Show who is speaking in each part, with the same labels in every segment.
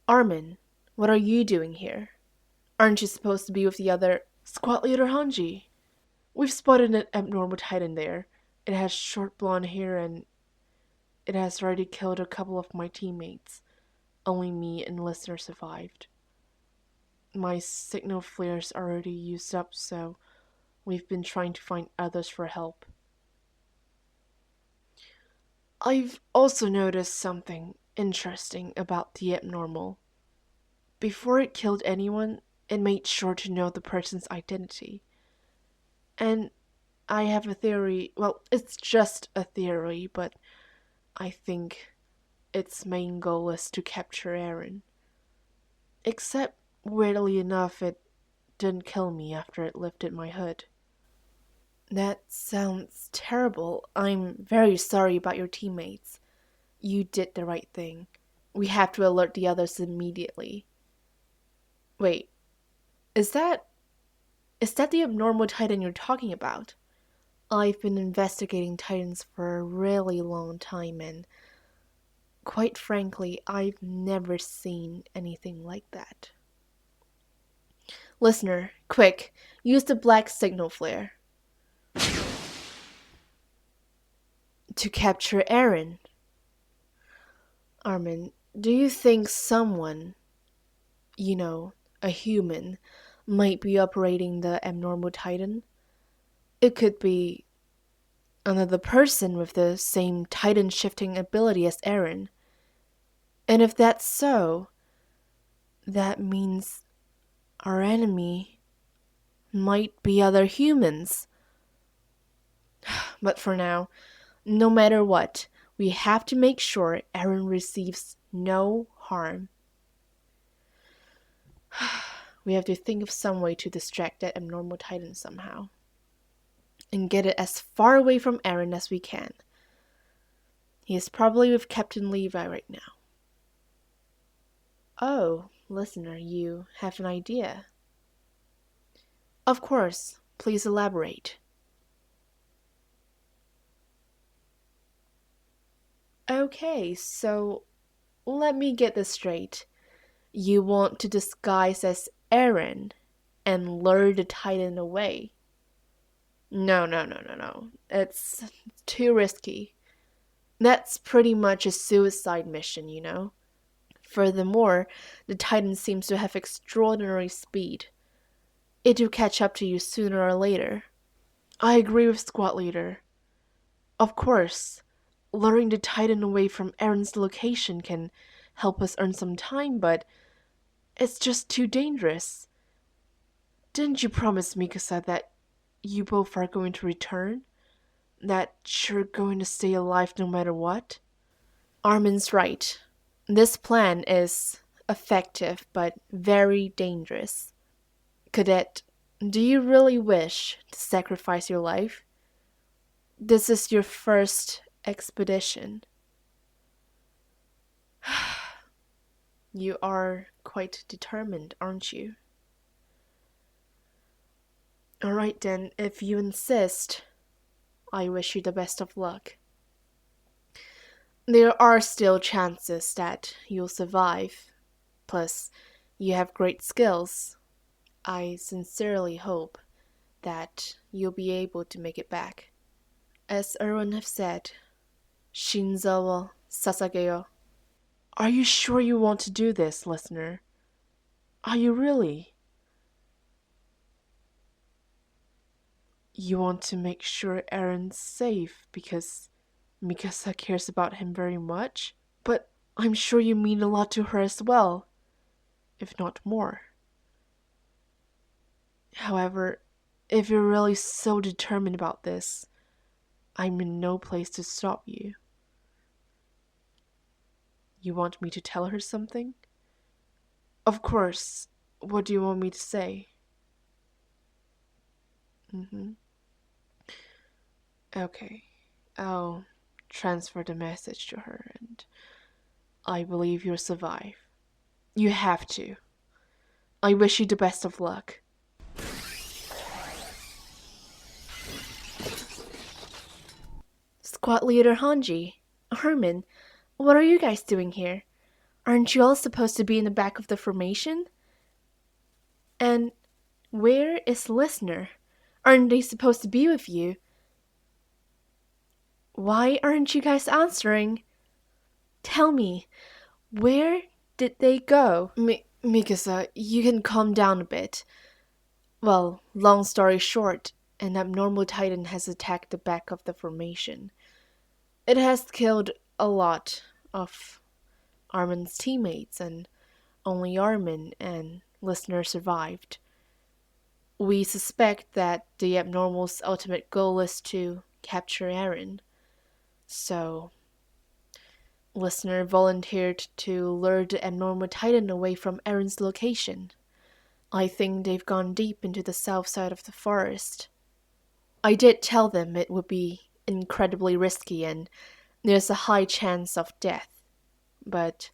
Speaker 1: Armin, what are you doing here? Aren't you supposed to be with the other squad leader Hanji? We've spotted an abnormal titan there. It has short blonde hair and it has already killed a couple of my teammates. Only me and Listener survived. My signal flares are already used up, so we've been trying to find others for help. I've also noticed something interesting about the abnormal. Before it killed anyone, it made sure to know the person's identity. And I have a theory, well, it's just a theory, but I think its main goal is to capture Eren. Except, weirdly enough, it didn't kill me after it lifted my hood. That sounds terrible. I'm very sorry about your teammates. You did the right thing. We have to alert the others immediately. Wait, is that... is that the abnormal titan you're talking about? I've been investigating titans for a really long time and, quite frankly, I've never seen anything like that. Listener, quick, use the black signal flare. To capture Eren. Armin, do you think someone, a human, might be operating the abnormal titan? It could be another person with the same titan shifting ability as Eren. And if that's so, that means our enemy might be other humans. But for now, no matter what, we have to make sure Eren receives no harm. We have to think of some way to distract that abnormal titan somehow. And get it as far away from Eren as we can. He is probably with Captain Levi right now. Oh, listener, you have an idea. Of course, please elaborate. Okay, so let me get this straight. You want to disguise as Eren and lure the titan away? No. It's too risky. That's pretty much a suicide mission, you know? Furthermore, the titan seems to have extraordinary speed. It will catch up to you sooner or later. I agree with squad leader. Of course, luring the titan away from Eren's location can help us earn some time, but it's just too dangerous. Didn't you promise Mikasa that you both are going to return? That you're going to stay alive no matter what? Armin's right. This plan is effective but very dangerous. Cadet, do you really wish to sacrifice your life? This is your first expedition. You are quite determined, aren't you? Alright then, if you insist, I wish you the best of luck. There are still chances that you'll survive. Plus, you have great skills. I sincerely hope that you'll be able to make it back. As Erwin have said, Shinzo wo sasageyo. Are you sure you want to do this, listener? Are you really? You want to make sure Eren's safe because Mikasa cares about him very much? But I'm sure you mean a lot to her as well, if not more. However, if you're really so determined about this, I'm in no place to stop you. You want me to tell her something? Of course. What do you want me to say? Okay. I'll transfer the message to her and I believe you'll survive. You have to. I wish you the best of luck. Squad leader Hanji, Herman, what are you guys doing here? Aren't you all supposed to be in the back of the formation? And where is Listener? Aren't they supposed to be with you? Why aren't you guys answering? Tell me, where did they go? Mikasa, you can calm down a bit. Well, long story short, an abnormal titan has attacked the back of the formation. It has killed a lot of Armin's teammates, and only Armin and Listener survived. We suspect that the abnormal's ultimate goal is to capture Eren. So, Listener volunteered to lure the abnormal titan away from Eren's location. I think they've gone deep into the south side of the forest. I did tell them it would be incredibly risky and there's a high chance of death, but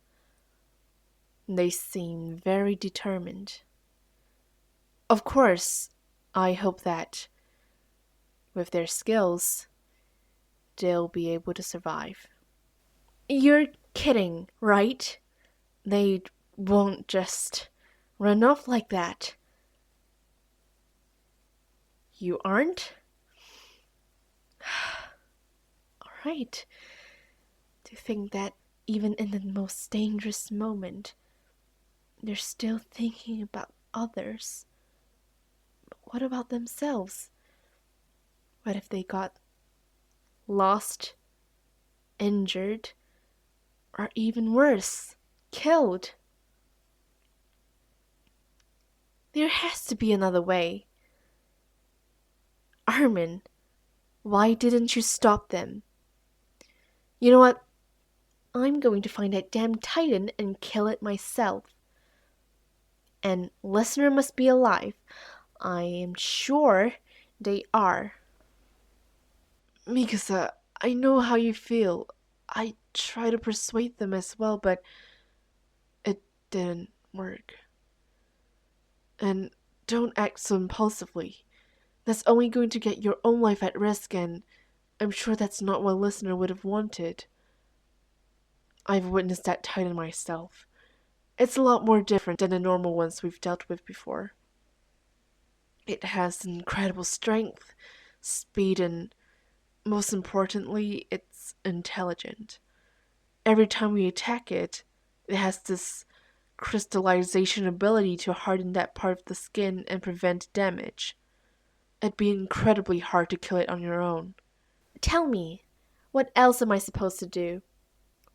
Speaker 1: they seem very determined. Of course, I hope that, with their skills, they'll be able to survive. You're kidding, right? They won't just run off like that. You aren't? Alright. To think that even in the most dangerous moment, they're still thinking about others. But what about themselves? What if they got lost, injured, or even worse, killed? There has to be another way. Armin, why didn't you stop them? You know what? I'm going to find that damn titan and kill it myself. And Listener must be alive. I am sure they are. Mikasa, I know how you feel. I try to persuade them as well, but it didn't work. And don't act so impulsively. That's only going to get your own life at risk, and I'm sure that's not what Listener would have wanted. I've witnessed that titan myself. It's a lot more different than the normal ones we've dealt with before. It has incredible strength, speed, and most importantly, it's intelligent. Every time we attack it, it has this crystallization ability to harden that part of the skin and prevent damage. It'd be incredibly hard to kill it on your own. Tell me, what else am I supposed to do?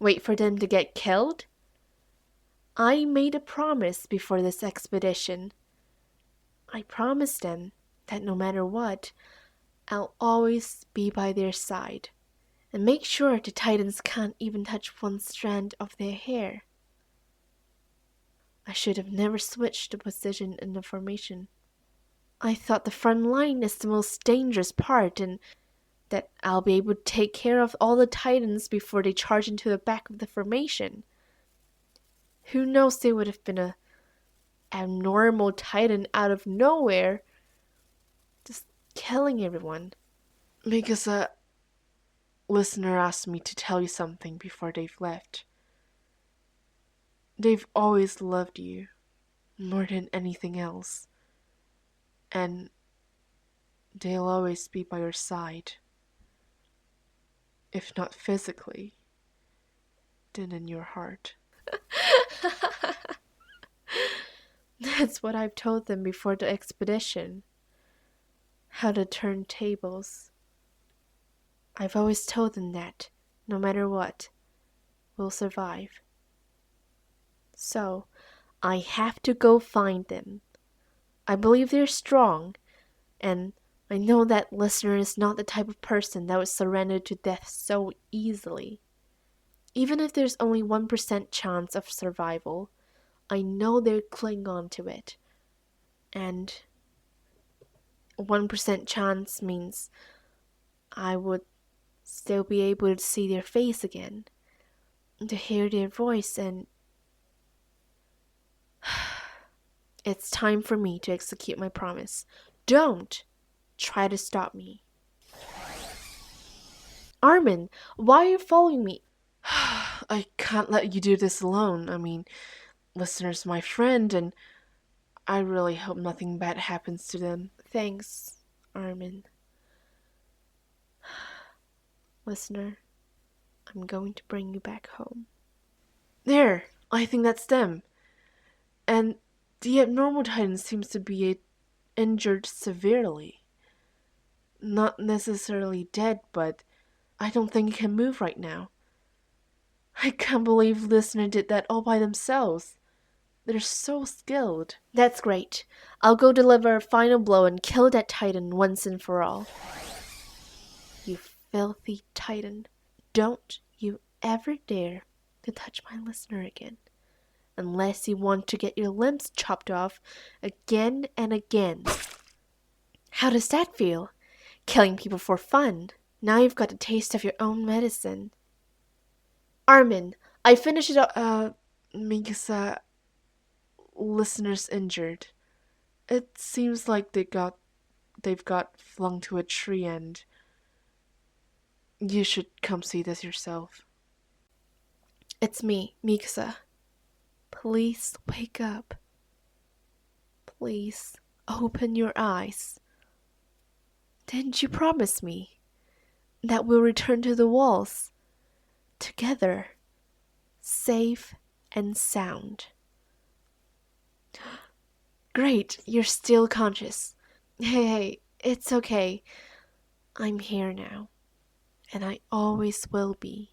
Speaker 1: Wait for them to get killed? I made a promise before this expedition. I promised them that no matter what, I'll always be by their side, and make sure the Titans can't even touch one strand of their hair. I should have never switched the position in the formation. I thought the front line is the most dangerous part, and that I'll be able to take care of all the Titans before they charge into the back of the formation. Who knows, there would have been a abnormal Titan out of nowhere, just killing everyone. Because a listener asked me to tell you something before they've left. They've always loved you, more than anything else. And they'll always be by your side. If not physically, then in your heart. That's what I've told them before the expedition. How to turn tables. I've always told them that, no matter what, we'll survive. So, I have to go find them. I believe they're strong, and I know that Listener is not the type of person that would surrender to death so easily. Even if there's only 1% chance of survival, I know they'll cling on to it. And 1% chance means I would still be able to see their face again, to hear their voice, and it's time for me to execute my promise. Don't try to stop me. Armin, why are you following me? I can't let you do this alone. I mean, listener's my friend, and I really hope nothing bad happens to them. Thanks, Armin. Listener, I'm going to bring you back home. There! I think that's them. And the abnormal titan seems to be injured severely. Not necessarily dead, but I don't think it can move right now. I can't believe Listener did that all by themselves. They're so skilled. That's great. I'll go deliver a final blow and kill that titan once and for all. You filthy titan. Don't you ever dare to touch my listener again. Unless you want to get your limbs chopped off again and again. How does that feel? Killing people for fun. Now you've got a taste of your own medicine. Armin, I finished it up. Mikasa, listener's injured. It seems like they've got flung to a tree, and you should come see this yourself. It's me, Mikasa. Please wake up. Please open your eyes. Didn't you promise me that we'll return to the walls together, safe and sound? Great, you're still conscious. Hey, it's okay. I'm here now, and I always will be.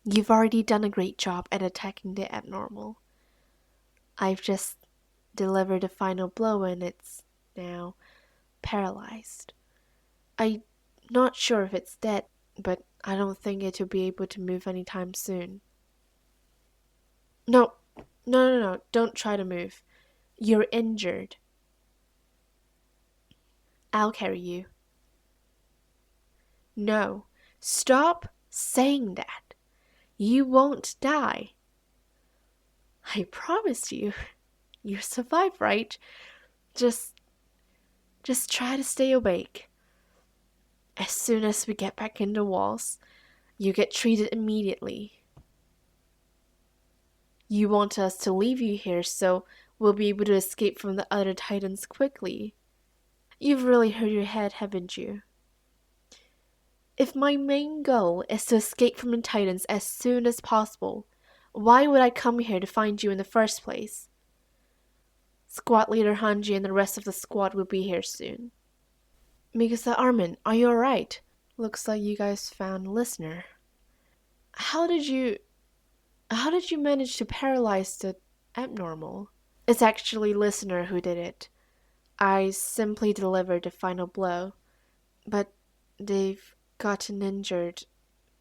Speaker 1: You've already done a great job at attacking the abnormal. I've just delivered a final blow and it's now paralyzed. I'm not sure if it's dead, but I don't think it will be able to move anytime soon. No, don't try to move. You're injured. I'll carry you. No, stop saying that. You won't die. I promised you. You survive, right? Just try to stay awake. As soon as we get back in the walls, you get treated immediately. You want us to leave you here so we'll be able to escape from the other titans quickly. You've really hurt your head, haven't you? If my main goal is to escape from the titans as soon as possible, why would I come here to find you in the first place? Squad leader Hanji and the rest of the squad will be here soon. Mikasa, Armin, are you alright? Looks like you guys found a listener. How did you manage to paralyze the abnormal? It's actually listener who did it. I simply delivered the final blow, but they've gotten injured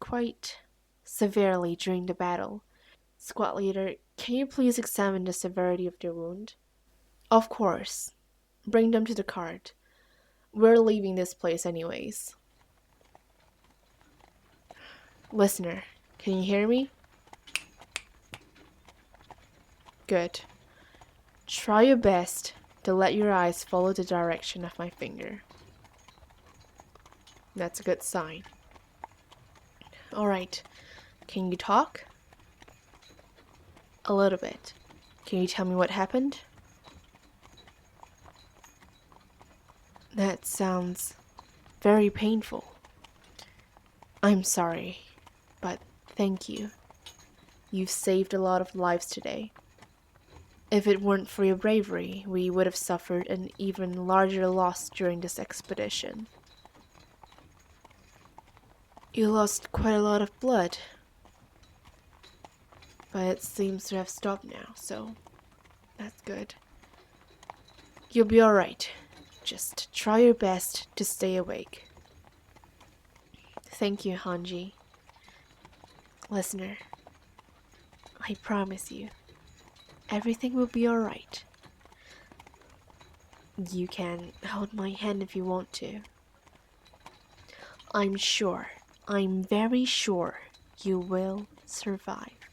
Speaker 1: quite severely during the battle. Squad leader, can you please examine the severity of their wound? Of course. Bring them to the cart. We're leaving this place anyways. Listener, can you hear me? Good. Try your best to let your eyes follow the direction of my finger. That's a good sign. Alright. Can you talk? A little bit. Can you tell me what happened? That sounds very painful. I'm sorry, but thank you. You've saved a lot of lives today. If it weren't for your bravery, we would have suffered an even larger loss during this expedition. You lost quite a lot of blood, but it seems to have stopped now, so that's good. You'll be alright. Just try your best to stay awake. Thank you, Hanji. Listener, I promise you, everything will be alright. You can hold my hand if you want to. I'm very sure you will survive.